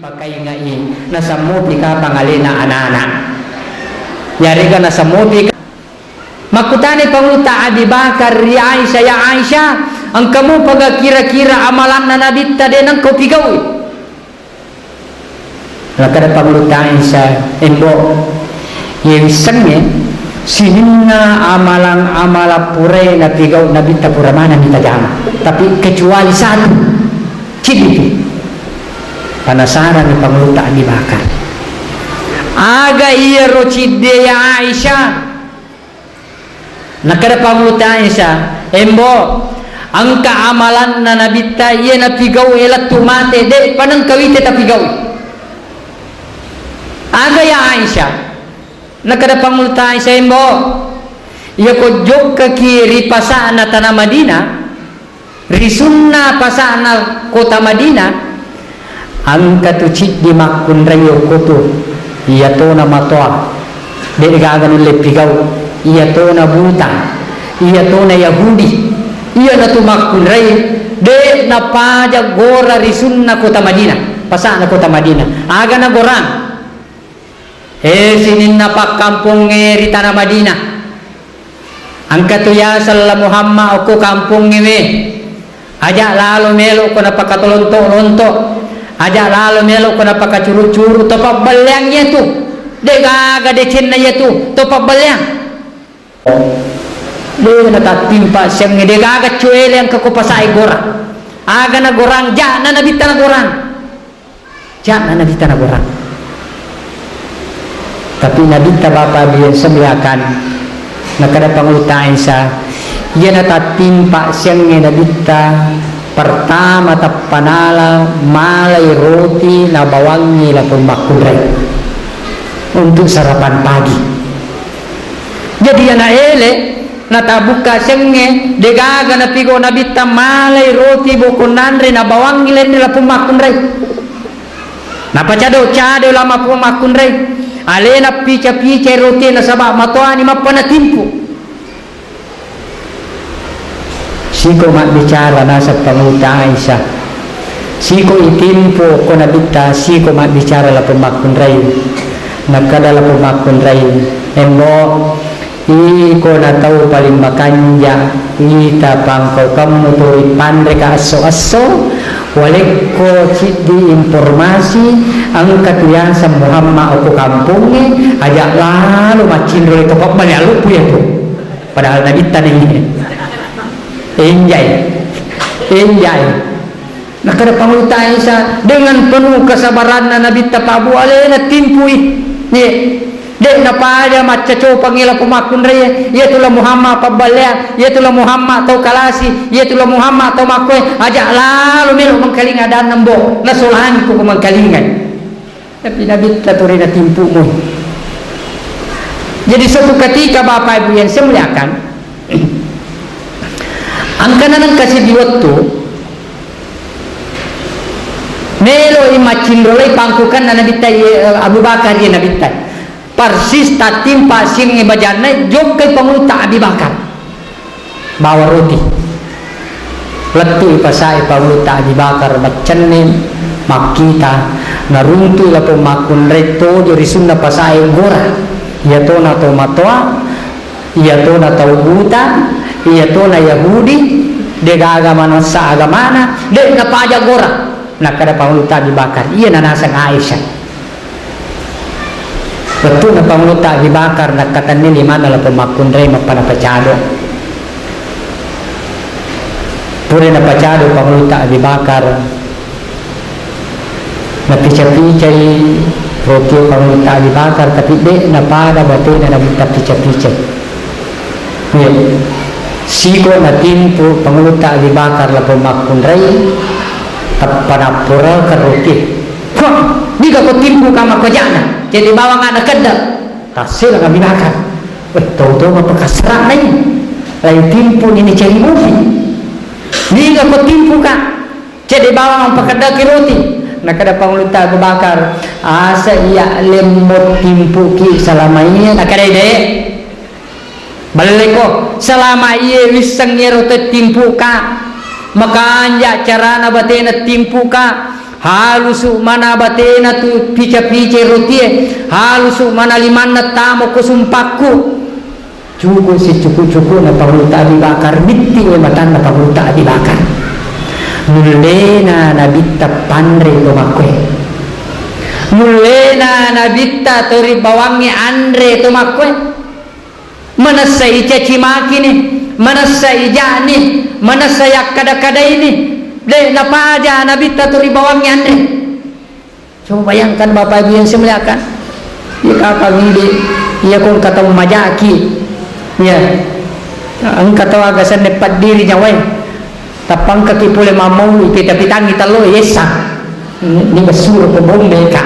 pakai ngai nasamuti ka pangalina anak-anak yari ka nasamuti ka makutani panguta Abi Bakar ya Aisyah ang kamu paga kira-kira amalan na nabi tadi nang kau pigawi lakada panguta Aisyah embo yang senge sinina amalan pure na pigaw nabi tapuramana minta jama tapi kecuali satu ciri penasaran ni panguta Abi Bakar aga iya rocide ya Aisyah nakada panguta Aisyah embo angka amalan na nabita iya na pigaw elat tumate de panang kawite ta pigaw aga ya Aisyah nakada panguta Aisyah embo iya ko jog ka kiri pasana tanah Madinah risunna pasana kota Madinah angka tu cik di makun rayo koto iya to na matoa de gagan le pigaw iya to na buta iya to na Yahudi iya na tu makun ray de na paja gora risun na kota Madinah pasana kota Madinah aga na gorang sinin na pak kampung ngeri tanah Madinah angka tu ya sallallahu Muhammad aku kampung ngewe aja lalu melo ko na pakatolonto aja lalu melo ko na pakacuru-curu topak balyangnya tu de gaga de chenna ya tu topak balyang de na tatimpa siyang de gaga cuele ang kakupasay gora aga na gorang ja na nabita na gorang ja na nabita na gorang tapi nabita bapa biyan semiakan nakada pangutain sa yan na tatimpa siyang nabita pertama tapanala malay roti na bawang nila pumakuray untuk sarapan pagi jadi yan na ele natabuka senge degaga na pigo na bita malay roti bukunanre na bawang nila pumakuray napachado chado lama pumakuray alena picha roti na sabah matoani mapanatimpo siko mak bicara nasa panguta Aisyah siko itimpo ko nabita siko mak bicara la pemakun rayu nakada la pemakun rayu embo iko na tahu paling makanja kita pangkau kamu tu pandai ka aso walek ko di informasi ang katuyansa Muhammad aku kampungnya ajak lalu macin role topak balik lupu ya tu padahal nabita ini enjay nakada panguta Aisyah dengan penuh kesabaran na nabi tapabu alena timpui ni dek na pada maca co pangila pumakun raya yatulah Muhammad pabalya yatulah Muhammad tau kalasi yatulah Muhammad tau makoy ajak lalu melo mangkalinga dan nembo nasolahan ko mangkalingan tapi nabi taturina timpu mo jadi suatu ketika bapak ibu yang saya muliakan angkana nang kasih diwattu melo imacin rolai pangkukan na nabitai Abu Bakar ya nabitai persis tatim pasing ibajana jog kay panguta Abi Bakar bawa roti letu ipasai panguta Abi Bakar bacane makita naruntu la pemakun reto jori sunna pasai gora ya to na to matoa ya to na tau buta iya to na Yahudi de agama sa agamana de na paja gora nakada panguta Abi Bakar iya na nasa Aisyah betul na panguta Abi Bakar nakatan ni lima na pemakun ray mapanapachado pure na pachado panguta Abi Bakar na picha-pichay roti panguta Abi Bakar tapi de na pada batu na nabita picha-pichay siko na timpo panguta Abi Bakar la pemakun ray panapura ka roti di ka ko timpo ka makojana jadi bawang anak kedap tasil Abi Bakar tahu-tahu mapakasra na yun lain timpo ini cari movie di ka ko timpo ka jadi bawang ang pakadak roti nakada panguta Abi Bakar asa iya lemot timpo ki salamanya nakada ide balik ko selama iya wisang nyero te timpu ka makanya cara na bate na timpu ka halusu mana batena tu pica-pica rotie, halusu mana limanna tamo kusumpaku. Cukup si cukup-cukup na Panguta Abi Bakar bitti we matan na Panguta Abi Bakar. Nulena na bitta pandre tomakwe. Nulena na bitta tori bawangi andre tomakwe. Manasa icaci maki ni, manasa ijani, manasa yakada-kada ini. Le napaja na bitta tori bawangi andre. Coba bayangkan Bapak Ibu yang saya muliakan. Ya kakak ngide, ya kong kata majaki. Ya, ang katawa gasan nepat diri niya way. Tapang kakipule mamau ipita-pitang italo yesa. Ni basuro ko bombe ka.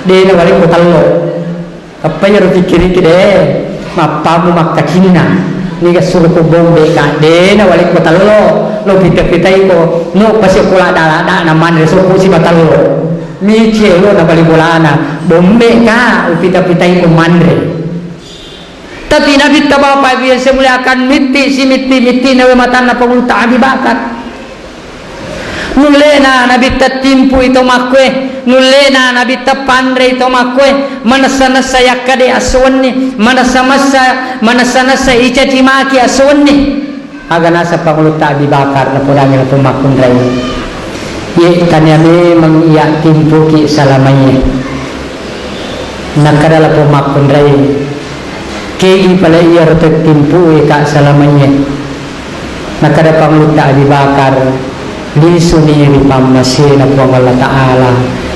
De na wali ko talo. Kapay ro pikiri kide, mapamu makakina. Ni gasuro ko bombe ka. De na wali ko talo. Lo pita-pitay ko no pasi ko la dala na man reso ko si matalo. Mi chelo na bali bolana. Bombe ka upita-pitay ko manre. Tapi Nabi Bapak Ibu yang saya muliakan miti nawe matan na Panguta Abi Bakar. Nulena Nabi timpu itu makwe, nulena Nabi pandre itu makwe, manasa saya kade aswani, manasa icaci maki aswani. Aga nasa Panguta Abi Bakar na pulangi na pumakundray. Ye kanya memang ia timpu ki salamanya. Nakadala pumakundray. Kei pala iya rotek timpu ka salamanya. Nakada Panguta Abi Bakar lisu ni pamasi na po Allah Ta'ala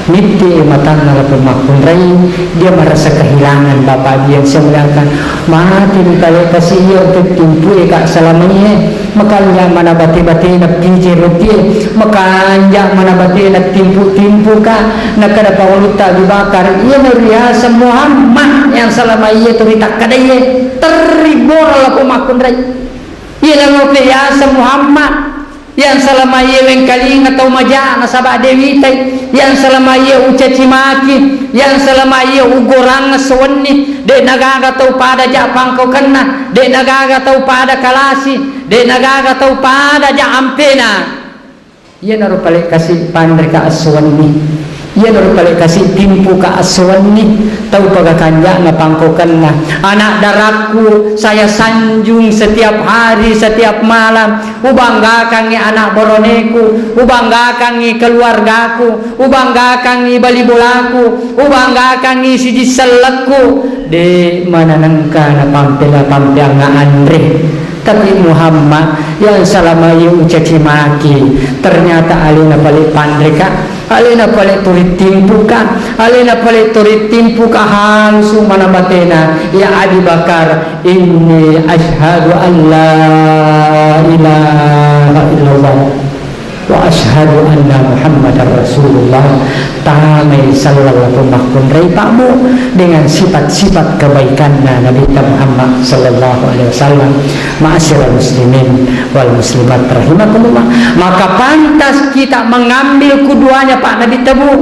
miti matan na pumakundray. Dia merasa kehilangan Bapak yang semuliakan. Mati ni kali kasi iya rotek timpu ka salamanya. Makanya mana bati-bati na pije roti, makanya mana bati na timpu-timpu ka. Nakada Panguta Abi Bakar ia meriasa Muhammad yang selama ia turita kadaya teribor la pumakundray. Ia lang meriasa Muhammad yang selama ia wengkali atau maja nasabah dewi tay, yang selama ia ucaci maki, yang selama ia ugorang naswani, de nagaga tau pada japang kau kena, de nagaga tau pada kalasi, de nagaga tau pada jampena. Ia naruh balik kasih pandri ka aswani, ia naruh balik kasih timpu ka aswani, tau pagakanja na pangkau kena. Anak darahku saya sanjung setiap hari setiap malam. Ubanggakan ni anak boroneku, ubanggakan ni keluargaku, ubanggakan ni balibolaku, ubanggakan ni si jiselekku. De mana nangka na pampela nga andre. Tapi Muhammad yang selama yang ucaci maki ternyata alina balik pandreka, alina balik turit timpuka, alina balik turit timpuka langsung mana batena. Ya Abi Bakar, inni ashhadu an la ilaha illallah wa ashhadu anna Muhammadar Rasulullah. Tamai sallallahu alaihi pakmu dengan sifat-sifat kebaikan Nabi Muhammad sallallahu alaihi wasallam. Ma'asyiral muslimin wal muslimat rahimakumullah. Maka pantas kita mengambil keduanya Pak Nabi Tebu.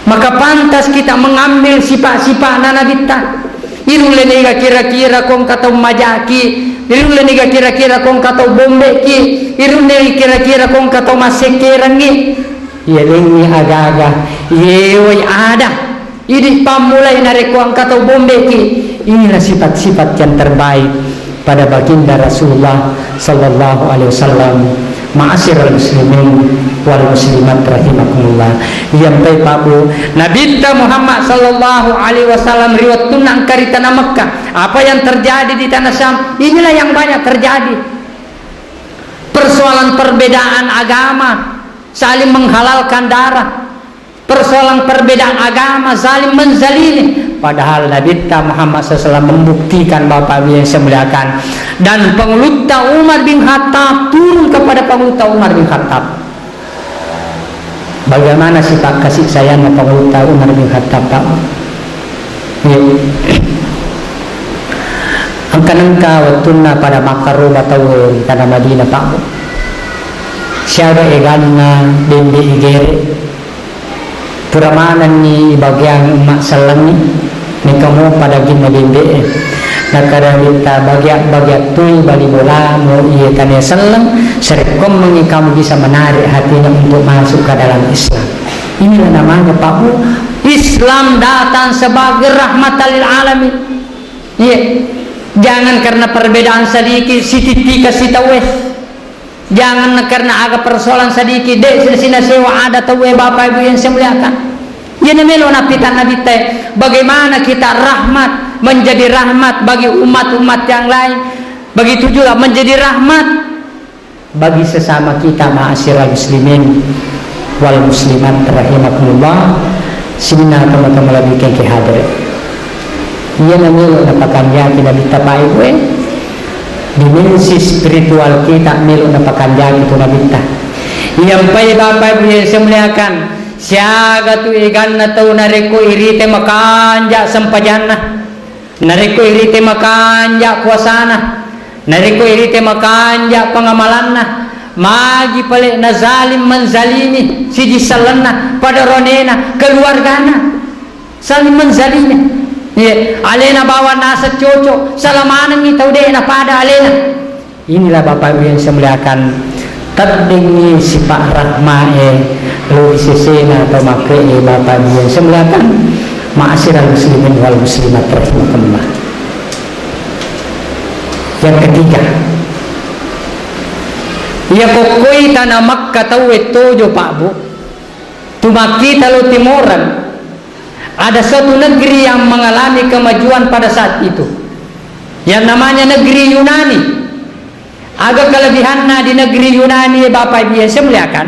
Maka pantas kita mengambil sifat-sifat Nabi Ta. Irule nega kira-kira kong kata majaki, irule nega kira-kira kong kata bombeki, irule kira-kira kong kata masekerangi. Ya lengi aga-aga, yeoi ada. Ini pamulai nareko kata bombeki. Inilah sifat-sifat yang terbaik pada baginda Rasulullah sallallahu alaihi wasallam. Ma'asyiral muslimin wal muslimat rahimakumullah. Yang Bapak Nabi Muhammad sallallahu alaihi wasallam riwayat tunang kari tanah Mekah. Apa yang terjadi di tanah Syam, inilah yang banyak terjadi. Persoalan perbedaan agama, saling menghalalkan darah. Persoalan perbedaan agama, saling menzalimi. Padahal Nabi Muhammad SAW membuktikan Bapak yang saya muliakan. Dan pengeluta Umar bin Khattab turun kepada pengeluta Umar bin Khattab. Bagaimana sifat kasih sayang pengeluta Umar bin Khattab Pak? Angka-angka watuna pada Makkah atau tanah Madinah Pak. Siapa eganna dende igere. Puramanan ni bagian mak salang ni kamu pada gina dende. nakada kita bagiak tui bali bola mau iya tanya seleng serekom kamu bisa menarik hatinya untuk masuk ke dalam Islam. Inilah namanya Pak Bu, Islam datang sebagai rahmatan lil alamin. Iya, jangan karena perbedaan sedikit siti kasih tahu. Jangan karena agak persoalan sedikit dek sina sewa ada tahu Bapak Ibu yang saya muliakan. Ya nemelo napitan nabi teh bagaimana kita rahmat menjadi rahmat bagi umat-umat yang lain. Begitu juga menjadi rahmat bagi sesama kita ma'asyiral muslimin wal muslimat rahimakumullah. Sina teman-teman lagi ke hadir. Iya namelo napakan ya kita Bapak Ibu dimensi spiritual kita melu napakan ya itu nabita. Yang pai Bapak Ibu yang saya muliakan siaga tu igan na tau nareko irite makanja sampajana, nareko irite makanja kuasana, nareko irite makanja pangamalanna, magi pale na zalim manzalimi si disalanna pada ronena keluargana saling menzalimi. Ya, alena bawa nasa cocok salamanan ni tau deh na pada alena. Inilah Bapak Ibu yang saya muliakan. Terdingi sifat rahmae lu sesena atau make Bapak Ibu yang saya muliakan ma'asyiral muslimin wal muslimat rahimakumullah. Yang ketiga, ya kokoi tanah Makkah tau etojo Pak Bu. Tumaki talu timuran. Ada suatu negeri yang mengalami kemajuan pada saat itu yang namanya negeri Yunani. Agak kelebihannya di negeri Yunani Bapak Ibu yang saya muliakan,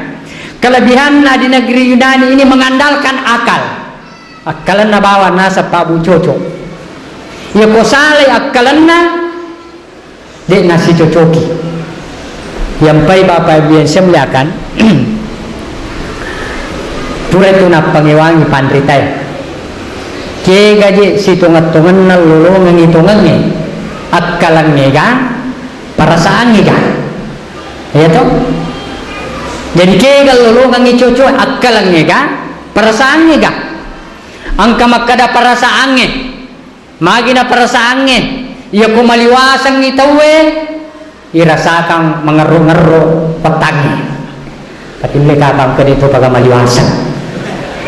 kelebihannya di negeri Yunani ini mengandalkan akal. Akalanna bawa nasa Pak Bu cocok ya kosale akalanna dek nasi cocoki yang pai Bapak Ibu yang saya muliakan. Pura itu nak pangewangi pandritai ke gaji si tungat-tungan na lulungan itungannya akalannya kan perasaannya kan ya toh. Jadi ke gal lulungan icucu akalannya kan perasaannya kan angka makada perasaannya magina perasaannya ya kumaliwasan itawe irasakan mengeru-ngeru petangnya tapi mereka bang ke itu pada maliwasan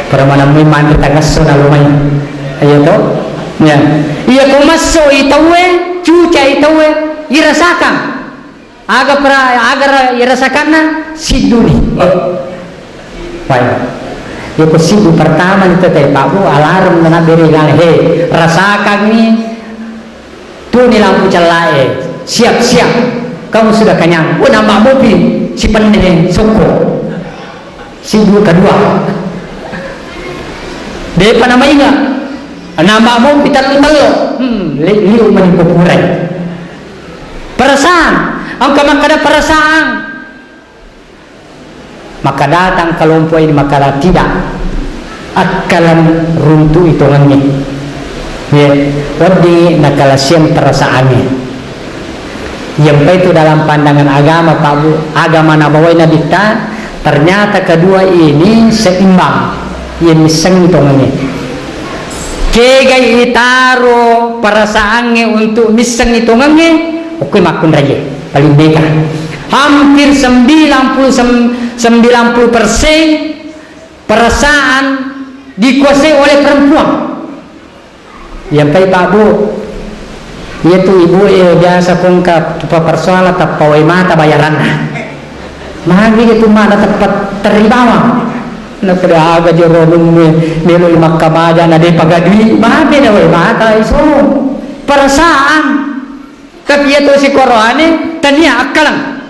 para manamui mandi tangas na lumayan. Ayo toh, ya. Iya kumaso itawe, cuca itawe, irasakan. Agar irasakan na siduni. Baik. Ya sidu pertama itu teh Pak Bu alarm na beri gal he rasakan ni tu ni lampu celae siap-siap kamu sudah kenyang. Oh nambah mobil si pendek soko. Sidu kedua. Depa namanya nama mau kita telo liu manipupurai perasaan angka makada perasaan maka datang kelompok ini maka tidak akalan runtuh hitungannya ya wadi nakalasian perasaannya yang itu dalam pandangan agama Pak Bu agama nabawai nabita ternyata kedua ini seimbang yang miseng hitungannya kegai itaro perasaannya untuk miseng hitungannya oke makun raja paling beka hampir 90% perasaan dikuasai oleh perempuan yang Pak Bu yaitu ibu biasa kongkap persoalan tak pawai mata bayaran magi itu mana tepat terlibawa na pada aga jorong melo Makkah maja na de pagadwi mabe na way mata iso perasaan tapi itu si korone tania akalang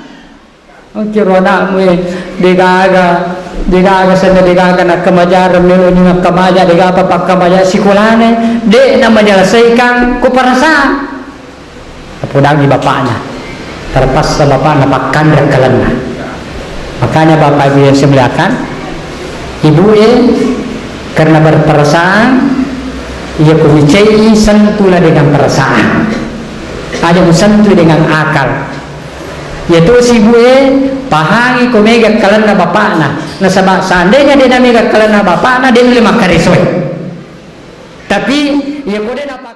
o kirona mo degaga sana degaga na kamajar melo ni Makkah maja dega pa pakamaja sikulane de na menyelesaikan ku perasaan apudang di bapaknya terpas sa bapaknya pakkan rekalanna makanya Bapak Ibu yang saya muliakan ibu karena berperasaan ia kumicai sentuhlah dengan perasaan ada sentuh dengan akal yaitu si ibu pahangi kumega kalana bapakna nasabak seandainya dia mega kalana bapakna dia lima karisoi tapi ia kuda dapat